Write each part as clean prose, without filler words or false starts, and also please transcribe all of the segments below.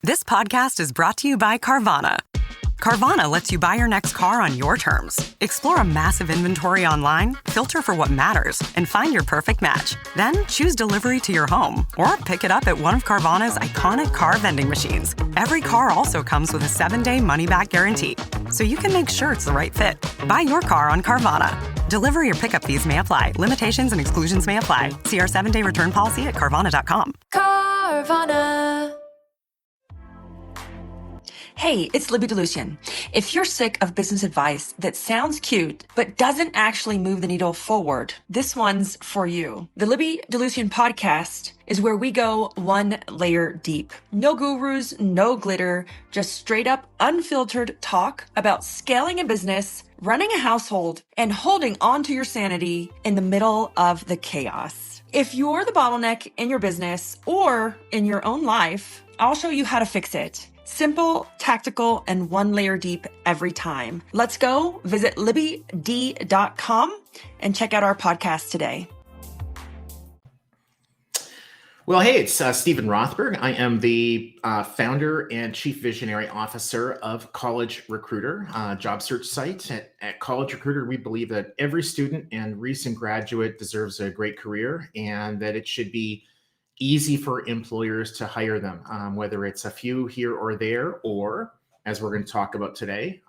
This podcast is brought to you by Carvana. Carvana lets you buy your next car on your terms. Explore a massive inventory online, filter for what matters, and find your perfect match. Then choose delivery to your home or pick it up at one of Carvana's iconic car vending machines. Every car also comes with a 7-day money-back guarantee, so you can make sure it's the right fit. Buy your car on Carvana. Delivery or pickup fees may apply. Limitations and exclusions may apply. See our 7-day return policy at Carvana.com. Carvana. Hey, it's Libby DeLucian. If you're sick of business advice that sounds cute but doesn't actually move the needle forward, this one's for you. The Libby DeLucian podcast is where we go one layer deep. No gurus, no glitter, just straight up unfiltered talk about scaling a business, running a household, and holding on to your sanity in the middle of the chaos. If you're the bottleneck in your business or in your own life, I'll show you how to fix it. Simple, tactical, and one layer deep every time. Let's go. Visit libbyd.com and check out our podcast today. Well, hey, it's Stephen Rothberg. I am the founder and chief visionary officer of College Recruiter, job search site. At College Recruiter, we believe that every student and recent graduate deserves a great career and that it should be easy for employers to hire them, whether it's a few here or there, or as we're going to talk about today,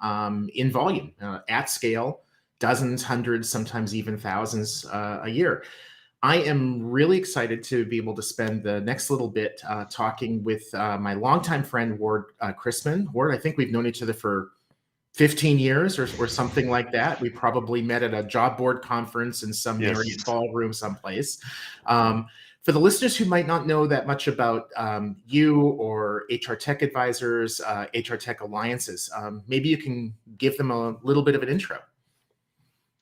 in volume, at scale, dozens, hundreds, sometimes even thousands a year. I am really excited to be able to spend the next little bit talking with my longtime friend, Ward Christman. Ward, I think we've known each other for 15 years or something like that. We probably met at a job board conference in some Marriott ballroom someplace. For the listeners who might not know that much about you or HR Tech Advisors, HR Tech Alliances, maybe you can give them a little bit of an intro.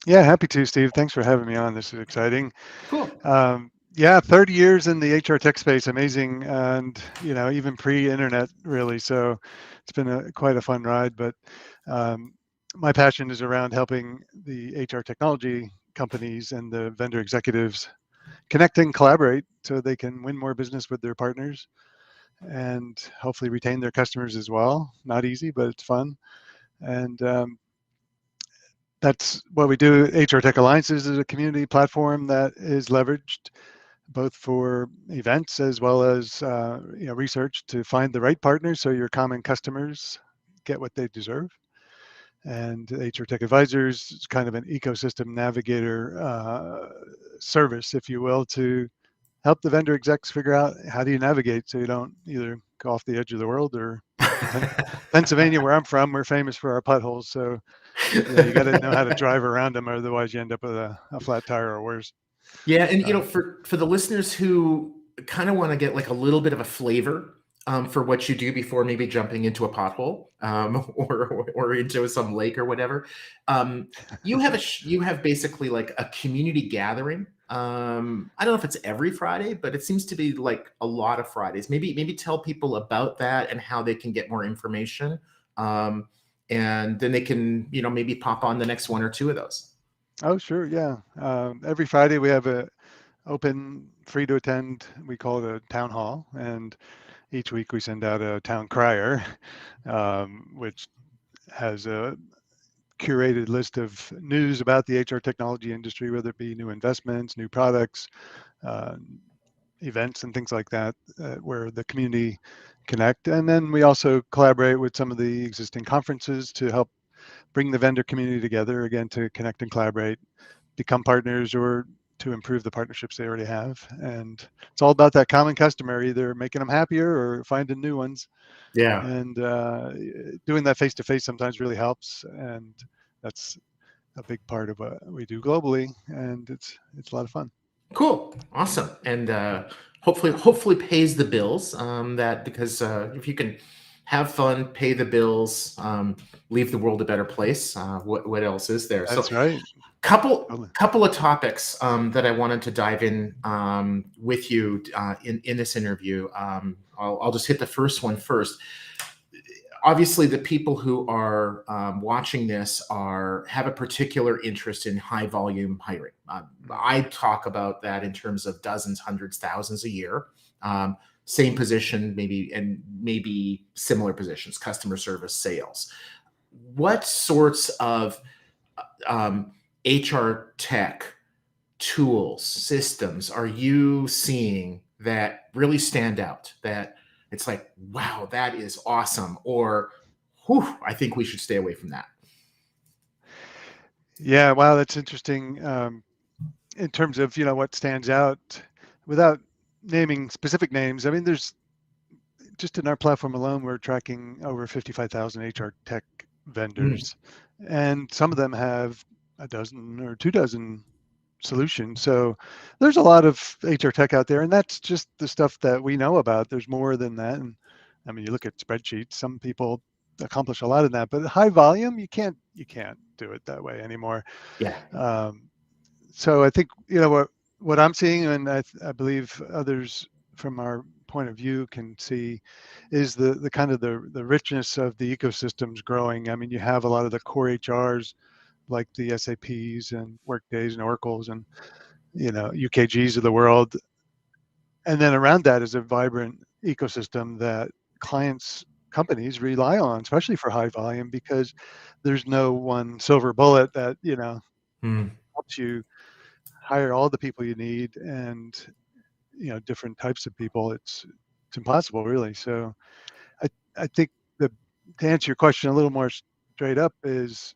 Yeah, happy to, Steve. Thanks for having me on. This is exciting. Cool. 30 years in the HR tech space, amazing, and even pre-internet, really. So it's been quite a fun ride. But my passion is around helping the HR technology companies and the vendor executives connect and collaborate so they can win more business with their partners and hopefully retain their customers as well. Not easy, but it's fun. And that's what we do. HR Tech Alliances is a community platform that is leveraged both for events as well as research to find the right partners so your common customers get what they deserve. And HR Tech Advisors is kind of an ecosystem navigator service, if you will, to help the vendor execs figure out how do you navigate so you don't either go off the edge of the world or Pennsylvania, where I'm from, we're famous for our potholes. So you got to know how to drive around them, or otherwise you end up with a flat tire or worse. Yeah, and for the listeners who kind of want to get like a little bit of a flavor for what you do before maybe jumping into a pothole or into some lake or whatever, you have basically like a community gathering. I don't know if it's every Friday, but it seems to be like a lot of Fridays. Maybe tell people about that and how they can get more information, and then they can maybe pop on the next one or two of those. Oh, sure, yeah. Every Friday we have a open, free to attend. We call it a town hall, and each week we send out a town crier, which has a curated list of news about the HR technology industry, whether it be new investments, new products, events, and things like that, where the community connect. And then we also collaborate with some of the existing conferences to help bring the vendor community together, again, to connect and collaborate, become partners, or to improve the partnerships they already have. And it's all about that common customer, either making them happier or finding new ones. Yeah. And doing that face-to-face sometimes really helps. And that's a big part of what we do globally. And it's a lot of fun. Cool. Awesome. And hopefully pays the bills, because if you can have fun, pay the bills, leave the world a better place, what else is there? That's right. Couple of topics that I wanted to dive in with you in this interview. I'll just hit the first one first. Obviously, the people who are watching this have a particular interest in high volume hiring. I talk about that in terms of dozens, hundreds, thousands a year. same position, maybe similar positions, customer service, sales. What sorts of HR tech tools, systems are you seeing that really stand out, that it's like, wow, that is awesome, or whew, I think we should stay away from that? Yeah, wow, that's interesting. In terms of what stands out, without naming specific names, I mean, there's just in our platform alone, we're tracking over 55,000 HR tech vendors, and some of them have a dozen or 2 dozen solutions. So there's a lot of HR tech out there, and that's just the stuff that we know about. There's more than that. And I mean, you look at spreadsheets, some people accomplish a lot in that, but high volume, you can't do it that way anymore. Yeah. So I think, what I'm seeing, and I believe others from our point of view can see, is the kind of the richness of the ecosystems growing. I mean, you have a lot of the core HRs like the SAPs and Workdays and Oracles and UKGs of the world, and then around that is a vibrant ecosystem that companies rely on, especially for high volume, because there's no one silver bullet that helps you hire all the people you need, and different types of people. It's impossible, really. So I think to answer your question a little more straight up, is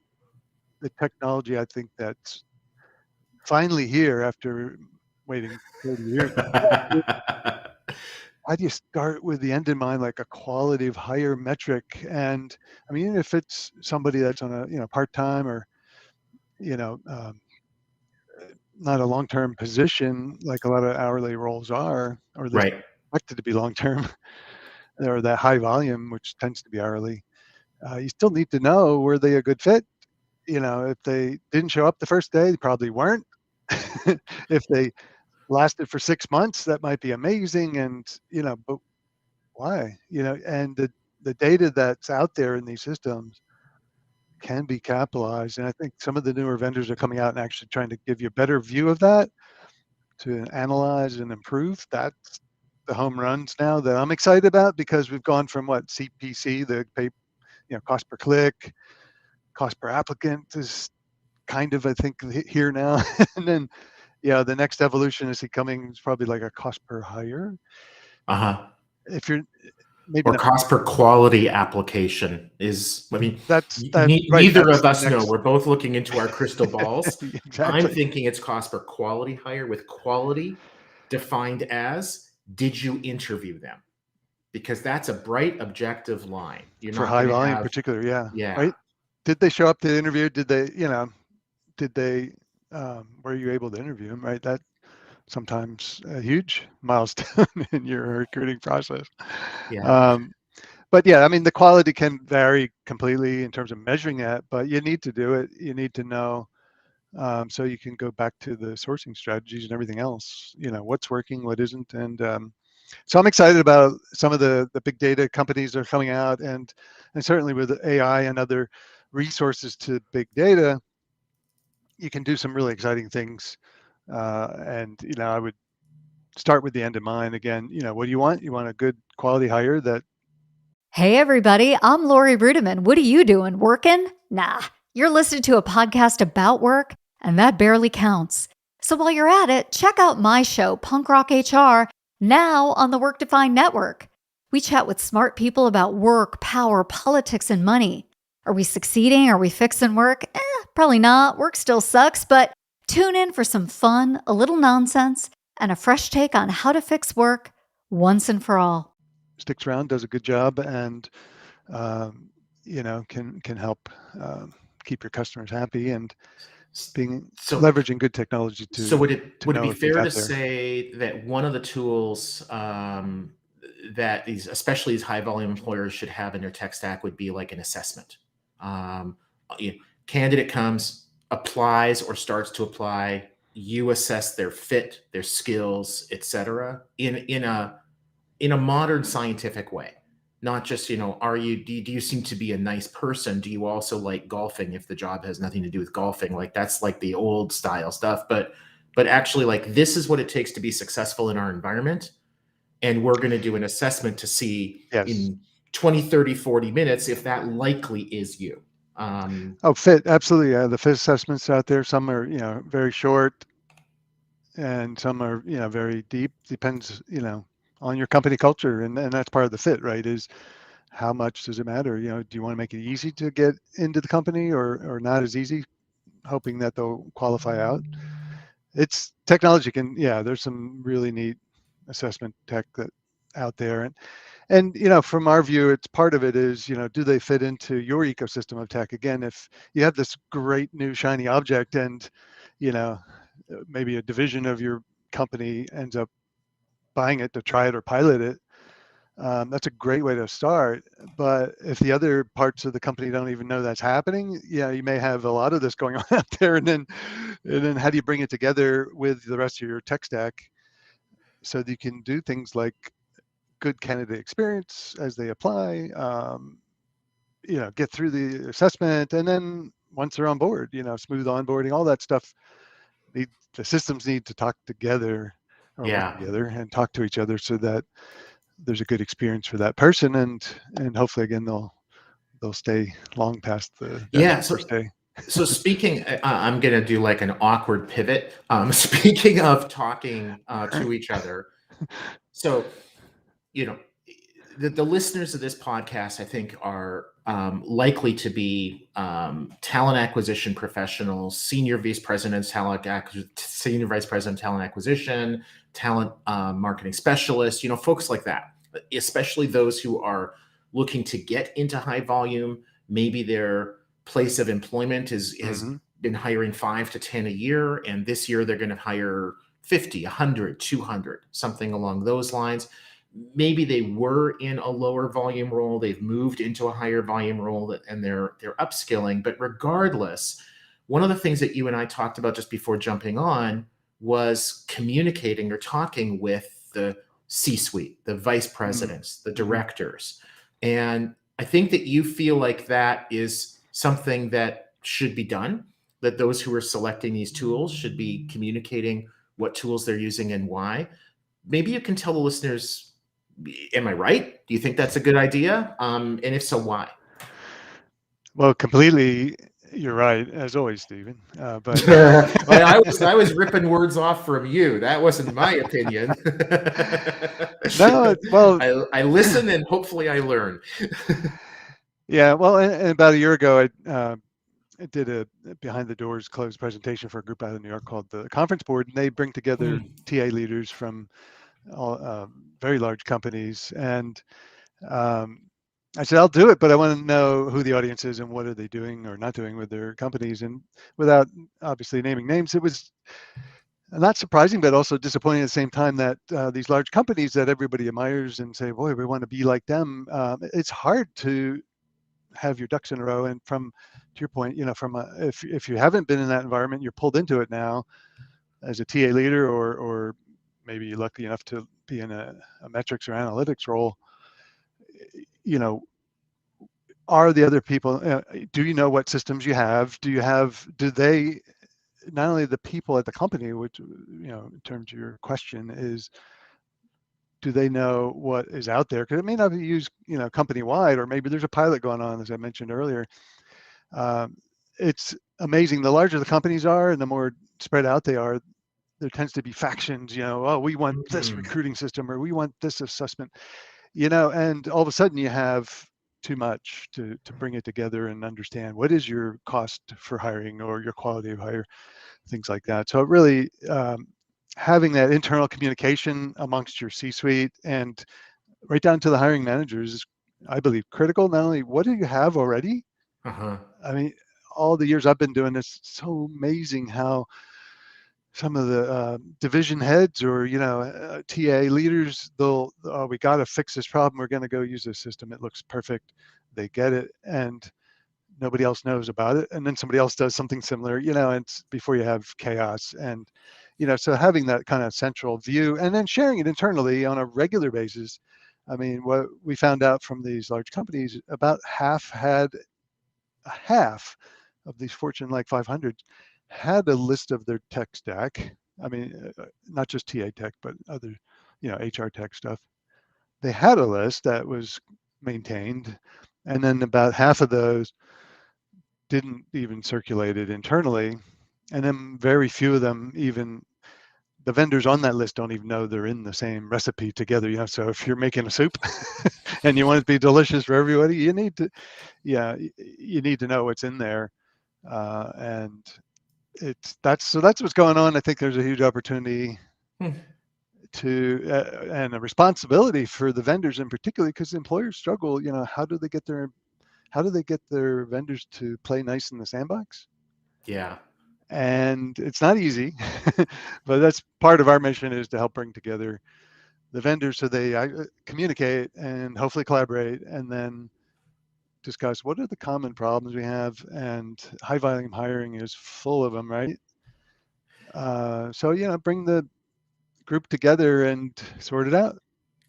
the technology, I think, that's finally here after waiting 30 years. How do you start with the end in mind, like a quality of hire metric? And I mean, even if it's somebody that's on a part-time or not a long-term position, like a lot of hourly roles are, or they're Right. expected to be long-term, or that high volume, which tends to be hourly. You still need to know, were they a good fit? If they didn't show up the first day, they probably weren't. If they lasted for 6 months, that might be amazing. And, but why? And the data that's out there in these systems can be capitalized. And I think some of the newer vendors are coming out and actually trying to give you a better view of that, to analyze and improve. That's the home runs now that I'm excited about, because we've gone from what CPC, the pay, cost per click, cost per applicant, is kind of, I think, here now. And then, the next evolution is probably like a cost per hire. If you're maybe Or not, cost per quality application is, I mean, that's neither that's of the us know. next. We're both looking into our crystal balls. I'm Exactly. thinking it's cost per quality hire, with quality defined as, did you interview them? Because that's a bright, objective line. You're For not high going to volume in have, particular, yeah. yeah. Right? Did they show up to the interview? Did they, were you able to interview them, right? That sometimes a huge milestone in your recruiting process. Yeah. But yeah, I mean, the quality can vary completely in terms of measuring that, but you need to do it. You need to know, so you can go back to the sourcing strategies and everything else, what's working, what isn't. And so I'm excited about some of the big data companies that are coming out, and certainly with AI and other resources to big data, you can do some really exciting things. And I would start with the end in mind. Again, what do you want? You want a good quality hire that. Hey, everybody, I'm Lori Rudiman. What are you doing? Working? Nah, you're listening to a podcast about work, and that barely counts. So while you're at it, check out my show, Punk Rock HR, now on the Work Defined Network. We chat with smart people about work, power, politics, and money. Are we succeeding? Are we fixing work? Probably not. Work still sucks, but tune in for some fun, a little nonsense, and a fresh take on how to fix work once and for all. Sticks around, does a good job, and can help keep your customers happy, and leveraging good technology to. So would it be fair to there. say that one of the tools that especially these high volume employers should have in their tech stack would be like an assessment? Candidate comes, applies or starts to apply. You assess their fit, their skills, etc. in a modern scientific way, not just, do you seem to be a nice person? Do you also like golfing? If the job has nothing to do with golfing, like that's like the old style stuff, but actually, like, this is what it takes to be successful in our environment. and we're going to do an assessment to see Yes. in 20, 30, 40 minutes if that likely is you. Fit, absolutely. The fit assessments out there, some are, very short, and some are, very deep. Depends, on your company culture, and that's part of the fit, right? Is how much does it matter? Do you want to make it easy to get into the company, or not as easy, hoping that they'll qualify out? It's technology there's some really neat assessment tech that out there, and from our view, it's part of it is, do they fit into your ecosystem of tech? Again, if you have this great new shiny object and maybe a division of your company ends up buying it to try it or pilot it, that's a great way to start. But if the other parts of the company don't even know that's happening, you may have a lot of this going on out there, and then how do you bring it together with the rest of your tech stack so that you can do things like good candidate experience as they apply, get through the assessment, and then once they're on board, smooth onboarding, all that stuff. The systems need to talk together or work together and talk to each other so that there's a good experience for that person, and hopefully again they'll stay long past that first day. So speaking, I'm going to do like an awkward pivot. Speaking of talking to each other, so the listeners of this podcast, I think, are likely to be talent acquisition professionals, senior vice president talent acquisition, talent marketing specialists, folks like that, especially those who are looking to get into high volume. Maybe their place of employment has been hiring 5 to 10 a year, and this year they're going to hire 50, 100, 200, something along those lines. Maybe they were in a lower volume role, they've moved into a higher volume role, and they're upskilling. But regardless, one of the things that you and I talked about just before jumping on was communicating or talking with the C-suite, the vice presidents, the directors. And I think that you feel like that is something that should be done, that those who are selecting these tools should be communicating what tools they're using and why. Maybe you can tell the listeners, am I right? Do you think that's a good idea? And if so, why? Well, completely, you're right, as always, Stephen. But I was ripping words off from you. That wasn't my opinion. No, well, I listen and hopefully I learn. Yeah, well, and about a year ago, I did a behind the doors closed presentation for a group out of New York called the Conference Board, and they bring together TA leaders from all very large companies. And I said, I'll do it, but I want to know who the audience is and what are they doing or not doing with their companies. And without obviously naming names, it was not surprising, but also disappointing at the same time that these large companies that everybody admires and say, boy, we want to be like them. It's hard to have your ducks in a row. And to your point, if you haven't been in that environment, you're pulled into it now as a TA leader, or maybe you're lucky enough to be in a metrics or analytics role. Are the other people, do you know what systems you have? Do they, not only the people at the company, which, in terms of your question is, do they know what is out there? Because it may not be used, company-wide, or maybe there's a pilot going on, as I mentioned earlier. It's amazing. The larger the companies are and the more spread out they are, there tends to be factions, we want this recruiting system, or we want this assessment, and all of a sudden you have too much to bring it together and understand what is your cost for hiring or your quality of hire, things like that. So it really, having that internal communication amongst your C-suite and right down to the hiring managers is, I believe, critical. Not only what do you have already? I mean, all the years I've been doing this, it's so amazing how some of the division heads or TA leaders, we got to fix this problem. We're going to go use this system. It looks perfect. They get it, and nobody else knows about it. And then somebody else does something similar. And before you have chaos. And so having that kind of central view and then sharing it internally on a regular basis. I mean, what we found out from these large companies, about half of these Fortune 500 had a list of their tech stack. I mean, not just TA tech, but other, HR tech stuff. They had a list that was maintained, and then about half of those didn't even circulate it internally, and then very few of them, even the vendors on that list, don't even know they're in the same recipe together. So if you're making a soup and you want it to be delicious for everybody, you need to know what's in there, and that's what's going on. I think there's a huge opportunity to and a responsibility for the vendors in particular, because employers struggle. How do they get their vendors to play nice in the sandbox? Yeah. And it's not easy, but that's part of our mission, is to help bring together the vendors so they communicate and hopefully collaborate, and then discuss what are the common problems we have. And high volume hiring is full of them, right? So bring the group together and sort it out.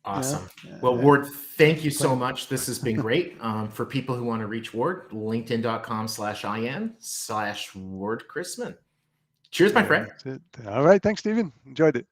Awesome. Well, Ward, thank you so much. This has been great. For people who want to reach Ward, linkedin.com/IN/Ward Christman. Cheers, my friend. That's it. All right. Thanks, Stephen. Enjoyed it.